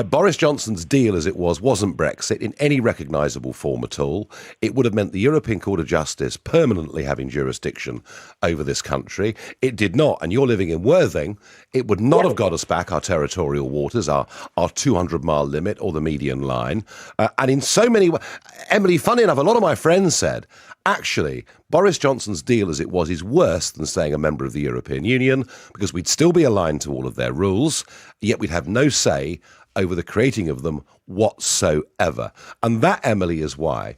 Boris Johnson's deal, as it was, wasn't Brexit in any recognisable form at all. It would have meant the European Court of Justice permanently having jurisdiction over this country. It did not. And you're living in Worthing. It would not have got us back our territorial waters, our 200-mile limit or the median line. And in so many ways, Emily, funny enough, a lot of my friends said, actually, Boris Johnson's deal as it was is worse than staying a member of the European Union, because we'd still be aligned to all of their rules, yet we'd have no say over the creating of them whatsoever. And that, Emily, is why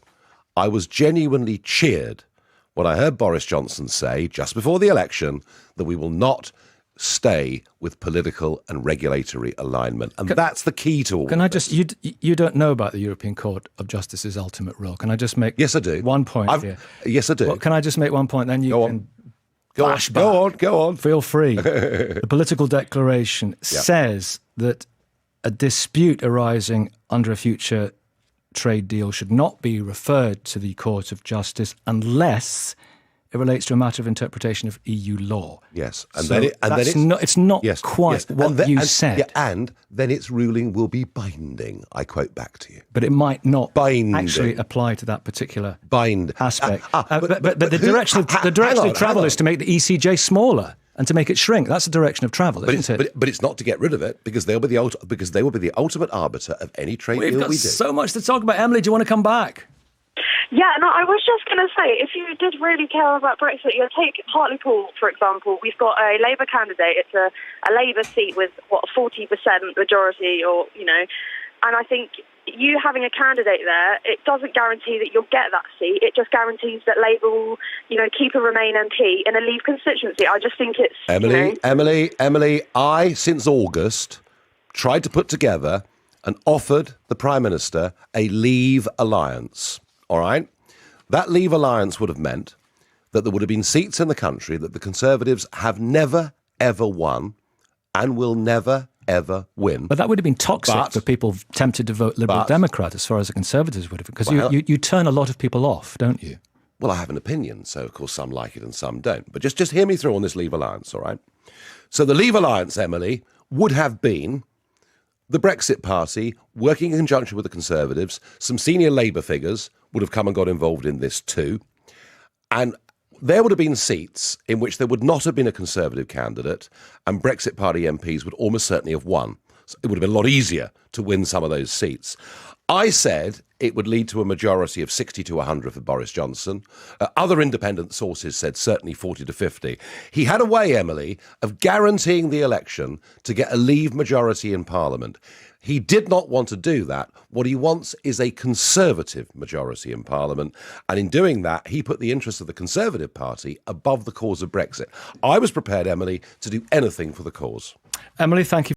I was genuinely cheered when I heard Boris Johnson say, just before the election, that we will not stay with political and regulatory alignment. And that's the key to all Can I this. just, you don't know about the European Court of Justice's ultimate rule. Can I just make Yes, I do. one point here? Yes, I do. Well, can I just make one point, then you can flash back. Go on. Feel free. The political declaration says that a dispute arising under a future trade deal should not be referred to the Court of Justice unless it relates to a matter of interpretation of EU law. Yes. And then it's not quite what you said. Yeah, and then its ruling will be binding. I quote back to you. But it might not Binding. actually apply to that particular Bind aspect. But the direction of travel is to make the ECJ smaller and to make it shrink. That's the direction of travel, isn't it? But it's not to get rid of it, because they will be the ultimate arbiter of any trade deal we do. We've got so much to talk about. Emily, do you want to come back? Yeah, no, I was just going to say, if you did really care about Brexit, you take Hartlepool, for example. We've got a Labour candidate. It's a Labour seat with, a 40% majority, and I think you having a candidate there, it doesn't guarantee that you'll get that seat. It just guarantees that Labour will, keep a Remain MP in a Leave constituency. I just think it's... Emily, I, since August, tried to put together and offered the Prime Minister a Leave alliance. All right? That Leave alliance would have meant that there would have been seats in the country that the Conservatives have never, ever won and will never, ever win. But that would have been toxic for people tempted to vote Liberal Democrat, as far as the Conservatives would have, because you turn a lot of people off, don't you? Well, I have an opinion, so of course some like it and some don't. But just hear me through on this Leave alliance, all right? So the Leave alliance, Emily, would have been the Brexit Party working in conjunction with the Conservatives. Some senior Labour figures would have come and got involved in this too. And there would have been seats in which there would not have been a Conservative candidate, and Brexit Party MPs would almost certainly have won. So it would have been a lot easier to win some of those seats. I said it would lead to a majority of 60 to 100 for Boris Johnson. Other independent sources said certainly 40 to 50. He had a way, Emily, of guaranteeing the election to get a Leave majority in Parliament. He did not want to do that. What he wants is a Conservative majority in Parliament. And in doing that, he put the interests of the Conservative Party above the cause of Brexit. I was prepared, Emily, to do anything for the cause. Emily, thank you.